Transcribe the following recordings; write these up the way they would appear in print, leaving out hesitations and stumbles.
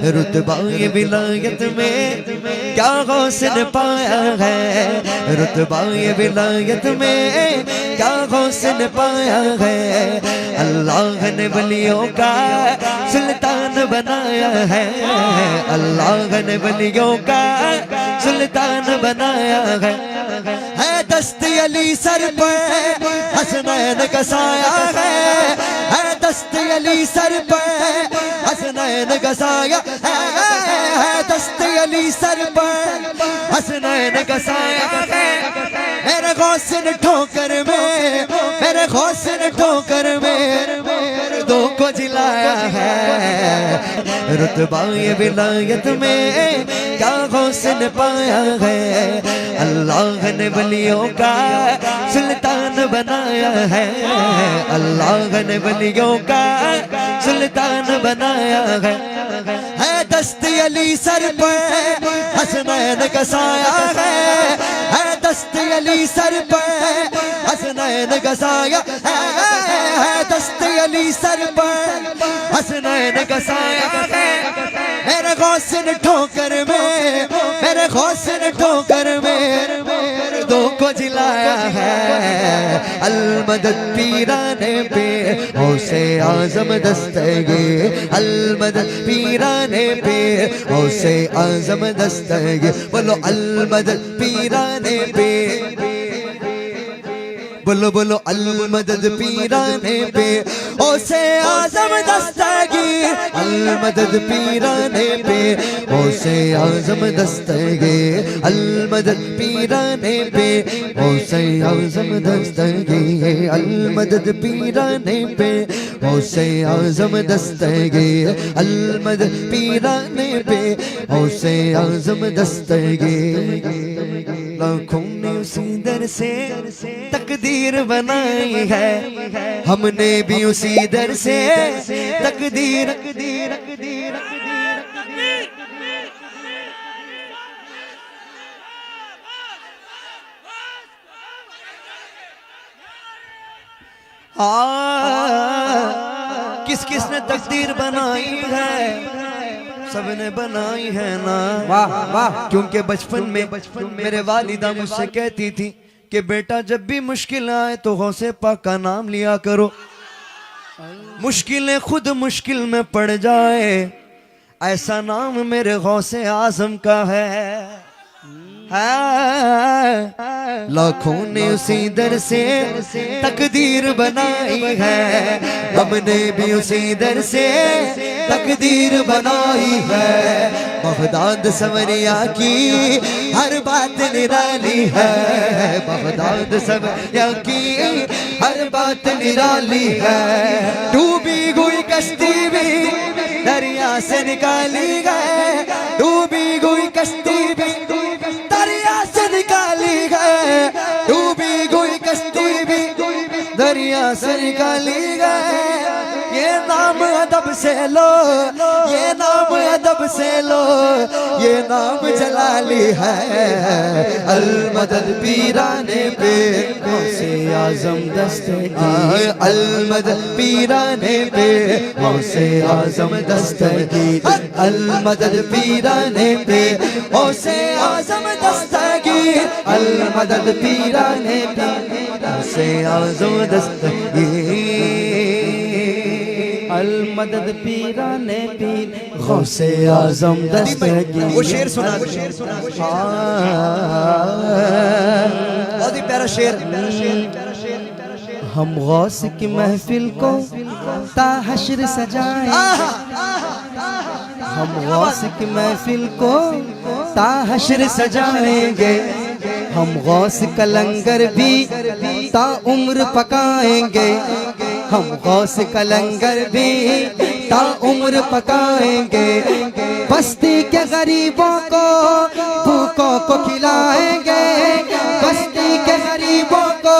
रुतबा ये विलायत में क्या गौसे ने पाया है, रुतबा ये विलायत में क्या गौसे ने पाया है। अल्लाह ने वलियों का सुल्तान बनाया है, अल्लाह ने वलियों का सुल्तान बनाया है दस्ती अली सर पर हसनैन का साया है दस्ती अली सर पर हसनैन का साया है दस्ती अली सर पर हसनैन का साया है। मेरे गौसे ठोकर में, मेरे गौसे ठोकर में दो को जिलाया है। रुतबा ये विलायत में क्या गौसे ने पाया है, अल्लाह ने वलियों का सुल्तान बनाया है, अल्लाह ने वलियों का सुल्तान बनाया है दस्ती अली सर पर हसनैन का साया है दस्ती अली सर पर हसनैन का साया है दस्ती अली सर पर हसनैन का साया है। मेरे गौसे ठोकर में, मेरे गौसे ठोकर में दो को जिलाया है। अलमदद पीराने पे गौसे आजम दस्तगीर, अलमदद पीराने पे गौसे आजम दस्तगीर। बोलो अलमदद पीराने पे, बोलो बोलो अलमदद पीराने पे गौसे आजम दस्तगीर, अलमदद पीराने पे गौसे आजम दस्तगीर, अलमदद पीराने पे गौसे आजम दस्तगीर, अलमदद पीराने पे गौसे आजम दस्तगीर, अलमदद पीराने पे गौसे आजम दस्तगीर। लाखों ने उसी दर से तकदीर बनाई है, हमने भी उसी दर से तकदीर किस किस ने तकदीर बनाई है, सबने बनाई है ना। वाह वाह। क्योंकि बचपन में मेरे वालिदा मुझसे कहती थी कि बेटा जब भी मुश्किल आए तो गौसे पाक का नाम लिया करो, मुश्किलें खुद मुश्किल में पड़ जाए ऐसा नाम मेरे गौसे आजम का है। लाखों ने उसी दर से तकदीर बनाई है, हमने भी उसी दर से तकदीर बनाई है। बगदाद सवरिया की हर बात निराली है, बगदाद सवरिया की हर बात निराली है। डूबी हुई कश्ती भी दरिया से निकाली गए, डूबी हुई कश्ती भी दरिया से निकाली गए, डूबी हुई कश्ती भी दरिया से निकाली गए। ये नाम अदब से लो, ये नाम अदब से लो, ये नाम जलाली है। अलमदद पीराने पे गौसे आजम दस्तगीर, अलमदद पीराने पे गौसे आजम दस्तगीर, अलमदद पीराने पे गौसे आजम दस्तगीर, अलमदद पीराने पे गौसे आजम दस्तगीर, अलमदद पीराने पीर गौसे आजम दस्तगीर। वो शेर सुना, बहुत ही प्यारा शेर। हम गौस की महफिल को ताहश्र सजाए, हम गौस की महफिल को ताहश्र सजाएंगे, हम गौस का लंगर भी ता उम्र पकाएंगे, हम गौस का लंगर भी ता उम्र पकाएंगे। बस्ती के गरीबों को भूखों को खिलाएंगे, बस्ती के गरीबों को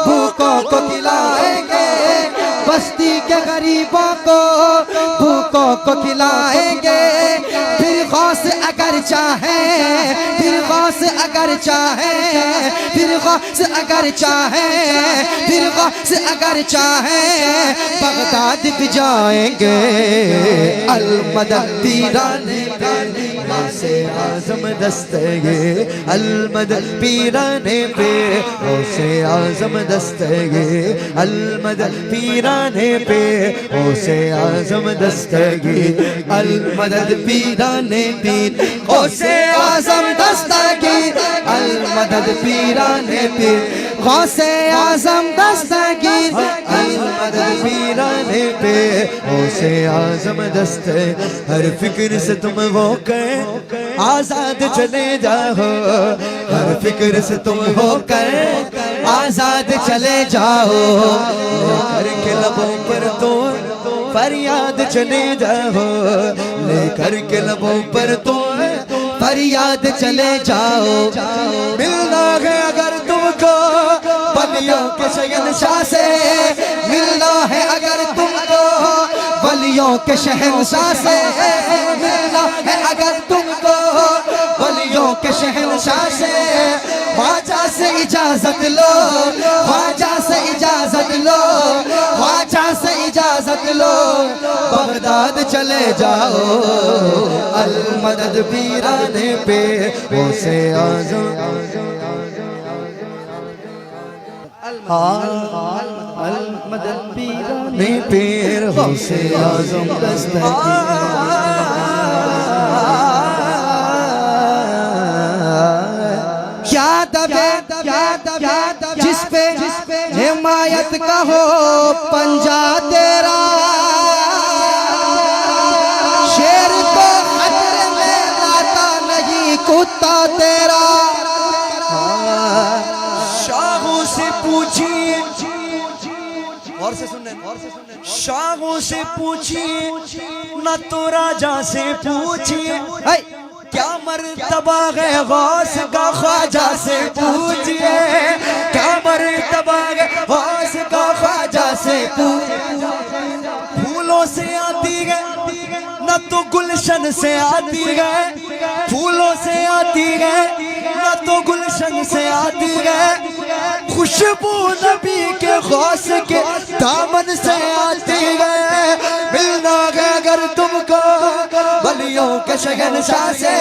भूखों को खिलाएंगे, बस्ती के गरीबों को भूखों को खिलाएंगे। फिर गौस अगर चाहे, फिर गौस गौस अगर चाहे, फिर गौस अगर चाहे, फिर गौस अगर चाहे बगदाद भी जाएंगे। अल मदद पीराने से आज़म दस्तगे, अल मदद पीराने पे से आज़म दस्तगे, अल मदद पीराने पे से आज़म दस्तगे, अल मदद पीराने पीर से आज़म दस्तगीर, अल मदद पीराने पीर गौसे आज़म दस्तगीर, अल मदद पीराने पे से आज़म दस्तगीर। हर फिक्र से तुम हो कर आज़ाद चले जाओ, हर फिक्र से तुम हो कर आज़ाद चले जाओ, लेकर के लबों पर तो फरियाद चले जाओ, लेकर के लबों पर तो फरियाद चले जाओ। मिलना है अगर तुमको वलियों के शहंशाह से, मिलना है अगर तुमको वलियों के शहंशाह से, मिलना है अगर तुमको वलियों के शहंशाह से। ख्वाजा से इजाजत लो, ख्वाजा से इजाजत लो, ख्वाजा से इजाजत लो, बगदाद चले जाओ। अल मदद पीराने पे से आज़म, अल मदद पीराने पीर से आज़म दस्तगीर। क्या दबे जिस पे हिमायत का हो पंजा तेरा, शेर को खतरे में लाता नहीं कुत्ता तेरा। शाहों से पूछिए, और से सुनने, शाहों से पूछिए न तो राजा से पूछिए, क्या मर्तबा है गौस का ख्वाजा से पूछिए, क्या मर्तबा है गौस का ख्वाजा से पूछिए। फूलों से आती है न तो गुलशन से आती है, फूलों से आती है न तो गुलशन से आती है, खुशबू नबी के गौस के दामन से आती है। मिलना है अगर तुमको वलियों के शहंशाह से,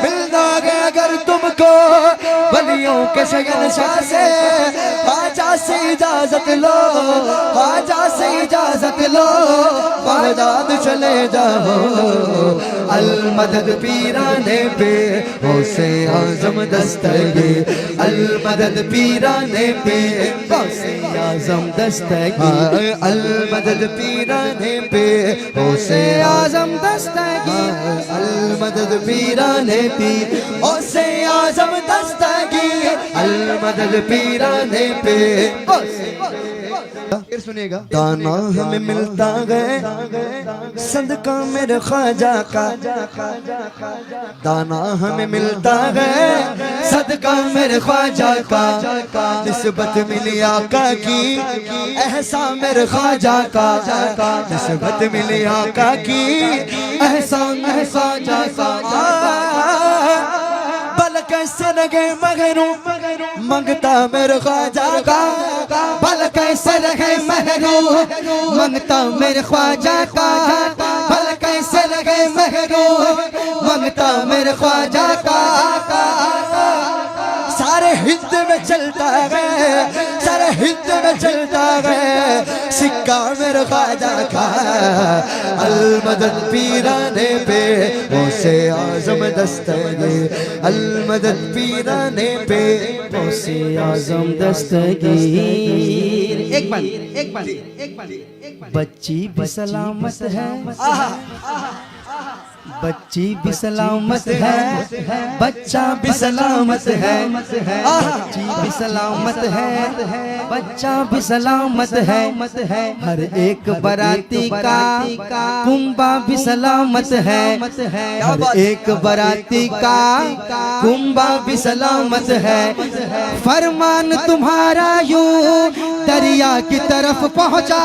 मिलना है अगर तुमको वलियों के शहंशाह से। ख्वाजा से इजाजत लो, ख्वाजा से इजाजत लो, बगदाद चले जाओ। अल मदद पीराने पे से आज़म दस्तगीर, अल मदद पीराने पे से आज़म दस्तगीर, अल मदद पीराने पे से आज़म दस्तगीर, अल मदद पीराने पीर से आज़म दस्तगीर, अल मदद पीराने पे। फिर सुनिएगा। दाना हमें मिलता है सदका मेरे ख्वाजा का, दाना हमें मिलता है सदका मेरे ख्वाजा का, निस्बत मिली आका की एहसान मेरे ख्वाजा का, निस्बत मिली आका की एहसान ख्वाजा का। बल कैसे लगे मगरू मंगता मेरे ख्वाजा का, बल कैसे लगे महरू मंगता मेरे ख्वाजा का, बल कैसे लगे महरू मंगता मेरे ख्वाजा का। सारे हिंद में चलता है, सारे हिंद में चलता है सिक्का मेरे ख्वाजा का। अल मदद पीराने पे से आज़म दस्तगीर, अल मदद पीराने पे से आज़म दस्तगीर। एक बार बच्ची भी सलामत है, बच्ची भी सलामत है, बच्चा भी सलामत है, बच्ची भी सलामत है, बच्चा भी सलामत है, हर एक बराती का कुंबा भी सलामत है, हर एक बराती का कुंबा भी सलामत है। फरमान तुम्हारा यूं दरिया की तरफ पहुंचा,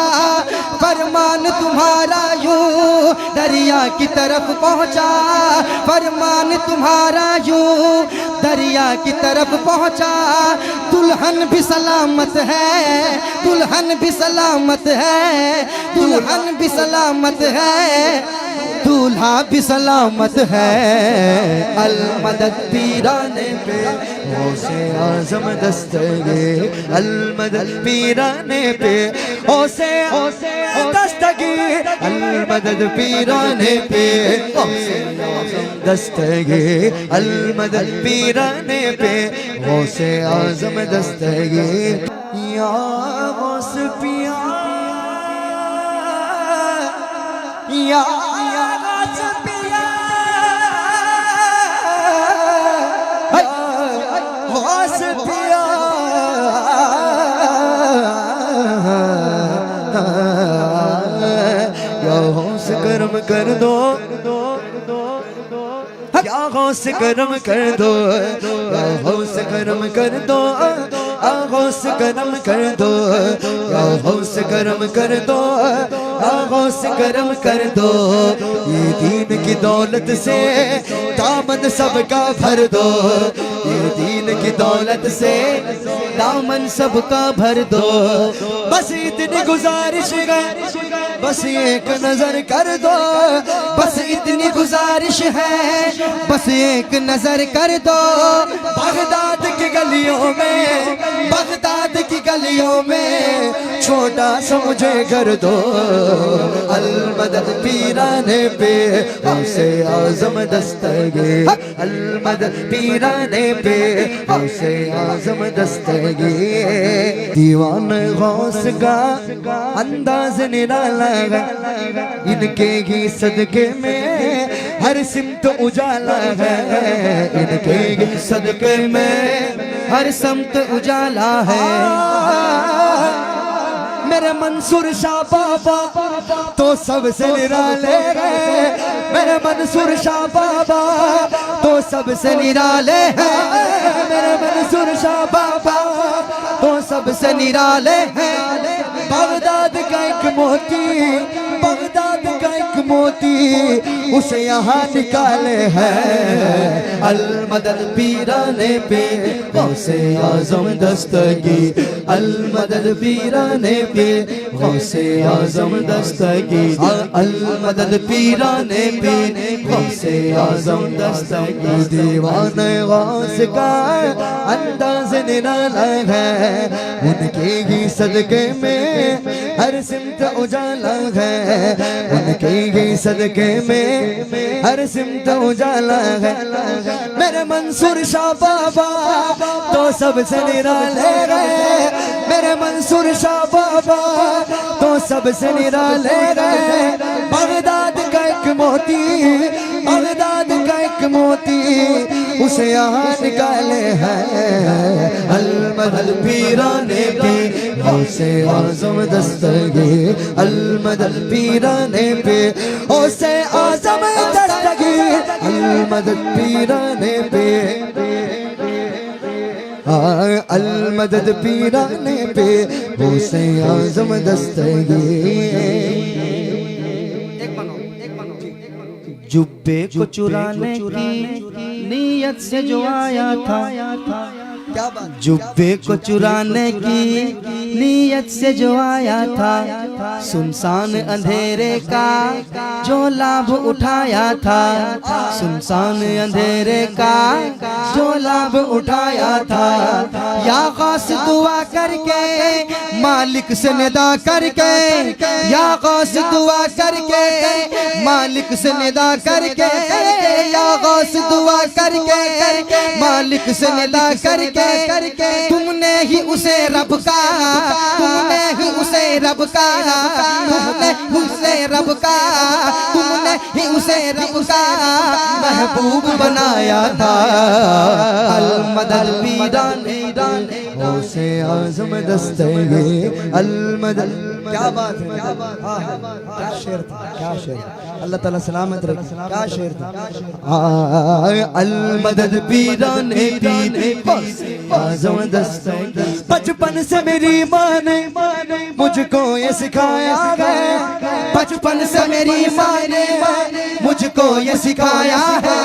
फरमान तुम्हारा यूं दरिया की तरफ पहुंचा, पहुंचा, फरमान तुम्हारा यूं दरिया की तरफ पहुंचा। दुल्हन भी सलामत है, दुल्हन भी सलामत है, दुल्हन भी सलामत है, दूल्हा भी सलामत है। अल मदद पीराने पे गौसे आज़म दस्तगीर, अल मदद पीराने पे गौसे दस्तगीर, अल मदद पीराने पे गौसे आज़म दस्तगीर, अल मदद पीराने पे गौसे आज़म दस्तगीर। या गौस पिया, या गौस पिया, गौस पिया, या गौस करम कर दो, या गौस करम कर दो, या गौस करम कर दो, या गौस करम कर दो, या गौस करम कर दो, या गौस करम कर दो। ये दीन की दौलत से दामन सबका भर दो, ये दीन की दौलत से दामन सबका भर दो। बस इतनी गुजारिश है, बस एक नजर कर दो, बस इतनी गुजारिश है, बस एक नजर कर दो। बगदाद की गलियों में, बगदाद की गलियों में छोटा सा मुझे कर दो। अल मदद पीराने पे गौसे आज़म दस्तगीर, अल मदद पीराने पे गौसे आज़म दस्तगीर। दीवान गौस का अंदाज निराला है, इनके ही सदके में हर सिमत उजाला है, इनके ही सदके में हर सिमत उजाला है। मेरे मंसूर शाह बाबा तो सबसे निराले हैं, मेरे मंसूर शाह बाबा तो सबसे निराले हैं, मेरे मंसूर शाह बाबा तो सबसे निराले हैं। बगदाद का एक मोती, बगदाद का एक मोती उसे यहाँ निकाले हैं। अल मदद पीराने पे गौसे आज़म दस्तगीर, अल मदद पीराने पे गौसे आज़म दस्तगीर, अल मदद पीराने पे गौसे आज़म दस्तगीर। दीवाने गौस का अंदाज निराला है, उनके ही सदके में हर सिमत उजाला है, उनके ही सदके में हर सिमत उजाला है। मेरे मंसूर शाह बाबा तो सबसे निराले रहे, मेरे मंसूर शाह बाबा तो सबसे निराले रहे। बगदाद का एक मोती, बगदाद का एक मोती उसे यहाँ निकाले हैं। अल मदद पीराने पे गौसे आज़म दस्तगीर, अल मदद पीराने पे गौसे आज़म दस्तगीर, अल मदद पीराने पे, अल मदद पीराने पे गौसे आज़म दस्तगीर। जुब्बे को चुराने की नीयत से जो आया था, क्या बात, जुब्बे को चुराने की नीयत से जो आया था, सुनसान अंधेरे का जो लाभ उठाया था, सुनसान अंधेरे का जो लाभ उठाया था। या गौस दुआ करके मालिक से निदा करके, या गौस दुआ करके मालिक से निदा करके, या गौस दुआ करके मालिक से निदा करके, तुमने ही उसे रब का, तुमने ही उसे रब का, तुमने उसे रब का, तुमने ही उसे रब का महबूब बनाया था। अल मदद पीराने गौसे आज़म दस्तगी अल-मदद। क्या बात है, क्या शेर था, क्या शेर। अल्लाह ताला सलामत रखे। क्या शेर था। अल-मदद पीराने पीर आज़म दस्तगी। बचपन से मेरी माँ ने मुझको ये सिखाया है, बचपन से मेरी माँ ने मुझको ये सिखाया है,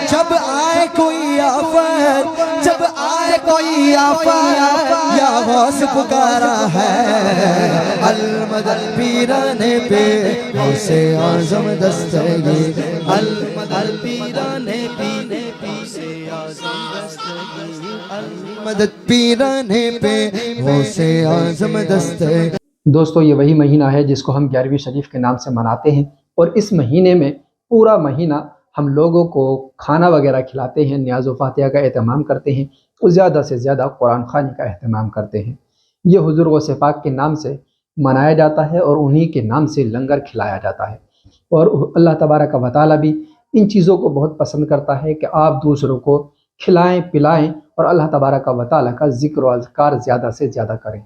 जब आए कोई आफत, जब आए कोई आफत, या गौस पुकारा है। अल-मदद पीराने पे गौसे आज़म दस्तगी अल-मदद पीराने पे गौसे आज़म दस्तगी अल-मदद पीराने पे गौसे आज़म दस्तगी। दोस्तों, ये वही महीना है जिसको हम 11वीं शरीफ के नाम से मनाते हैं, और इस महीने में पूरा महीना हम लोगों को खाना वगैरह खिलाते हैं, न्याज़ व फातिहा का एहतमाम करते हैं और ज़्यादा से ज़्यादा कुरान ख़वानी का एहतमाम करते हैं। ये हुज़ूर गौसे पाक के नाम से मनाया जाता है और उन्हीं के नाम से लंगर खिलाया जाता है। और अल्लाह तबारक व तआला भी इन चीज़ों को बहुत पसंद करता है कि आप दूसरों को खिलाएँ पिलाएँ और अल्लाह तबारक व तआला का ज़िक्र व अज़कार ज़्यादा से ज़्यादा करें।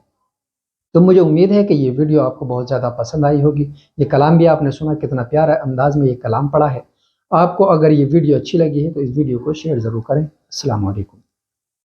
तो मुझे उम्मीद है कि ये वीडियो आपको बहुत ज़्यादा पसंद आई होगी। ये कलाम भी आपने सुना, कितना प्यारा अंदाज में ये कलाम पढ़ा है। आपको अगर ये वीडियो अच्छी लगी है तो इस वीडियो को शेयर ज़रूर करें। अस्सलाम वालेकुम।